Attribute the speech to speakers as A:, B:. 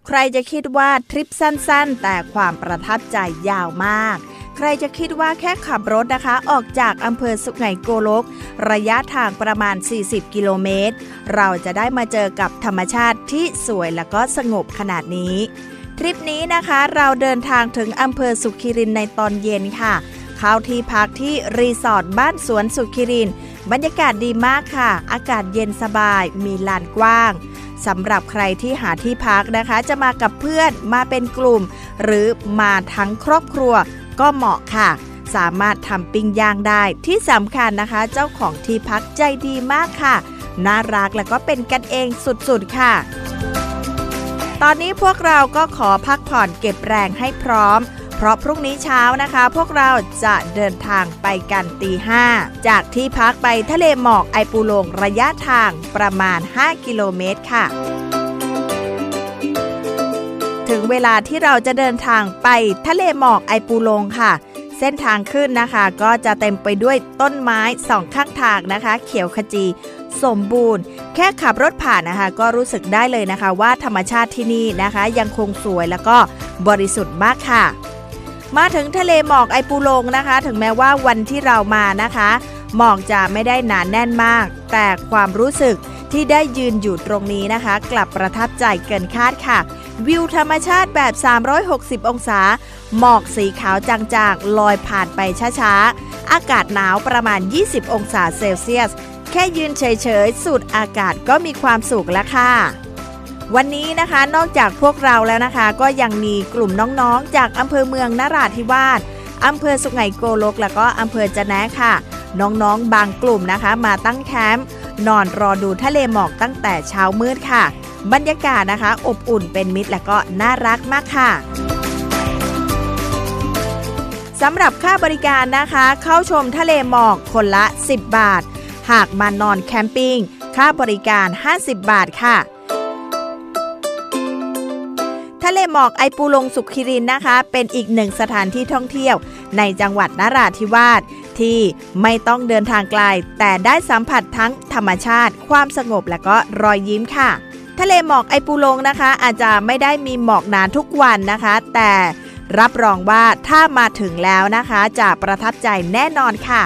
A: ใครจะคิดว่าทริปสั้นๆแต่ความประทับใจยาวมากใครจะคิดว่าแค่ขับรถนะคะออกจากอำเภอสุไหงโกลกระยะทางประมาณ40กิโลเมตรเราจะได้มาเจอกับธรรมชาติที่สวยและก็สงบขนาดนี้ทริปนี้นะคะเราเดินทางถึงอำเภอสุขิรินในตอนเย็นค่ะเข้าที่พักที่รีสอร์ทบ้านสวนสุขิรินบรรยากาศดีมากค่ะอากาศเย็นสบายมีลานกว้างสำหรับใครที่หาที่พักนะคะจะมากับเพื่อนมาเป็นกลุ่มหรือมาทั้งครอบครัวก็เหมาะค่ะสามารถทำปิ้งย่างได้ที่สำคัญนะคะเจ้าของที่พักใจดีมากค่ะน่ารักและก็เป็นกันเองสุดๆค่ะตอนนี้พวกเราก็ขอพักผ่อนเก็บแรงให้พร้อมเพราะพรุ่งนี้เช้านะคะพวกเราจะเดินทางไปกันตี 5จากที่พักไปทะเลหมอกไอปูลงระยะทางประมาณ5กิโลเมตรค่ะถึงเวลาที่เราจะเดินทางไปทะเลหมอกไอปูลงค่ะเส้นทางขึ้นนะคะก็จะเต็มไปด้วยต้นไม้สองข้างทางนะคะเขียวขจีสมบูรณ์แค่ขับรถผ่านนะคะก็รู้สึกได้เลยนะคะว่าธรรมชาติที่นี่นะคะยังคงสวยแล้วก็บริสุทธิ์มากค่ะมาถึงทะเลหมอกไอปูลงนะคะถึงแม้ว่าวันที่เรามานะคะหมอกจะไม่ได้หนาแน่นมากแต่ความรู้สึกที่ได้ยืนอยู่ตรงนี้นะคะกลับประทับใจเกินคาดค่ะวิวธรรมชาติแบบ360องศาหมอกสีขาวจางๆลอยผ่านไปช้าๆอากาศหนาวประมาณ20องศาเซลเซียสแค่ยืนเฉยๆสูดอากาศก็มีความสุขแล้วค่ะวันนี้นะคะนอกจากพวกเราแล้วนะคะก็ยังมีกลุ่มน้องๆจากอำเภอเมืองนราธิวาสอำเภอสุไหงโกลกแล้วก็อำเภอจะแนะค่ะน้องๆบางกลุ่มนะคะมาตั้งแคมป์นอนรอดูทะเลหมอกตั้งแต่เช้ามืดค่ะบรรยากาศนะคะอบอุ่นเป็นมิตรและก็น่ารักมากค่ะสำหรับค่าบริการนะคะเข้าชมทะเลหมอกคนละ10 บาทหากมานอนแคมปิ้งค่าบริการ50 บาทค่ะทะเลหมอกไอปูลงสุขิรินนะคะเป็นอีกหนึ่งสถานที่ท่องเที่ยวในจังหวัดนราธิวาสที่ไม่ต้องเดินทางไกลแต่ได้สัมผัสทั้งธรรมชาติความสงบและก็รอยยิ้มค่ะทะเลหมอกไอปูลงนะคะอาจจะไม่ได้มีหมอกหนาทุกวันนะคะแต่รับรองว่าถ้ามาถึงแล้วนะคะจะประทับใจแน่นอนค่ะ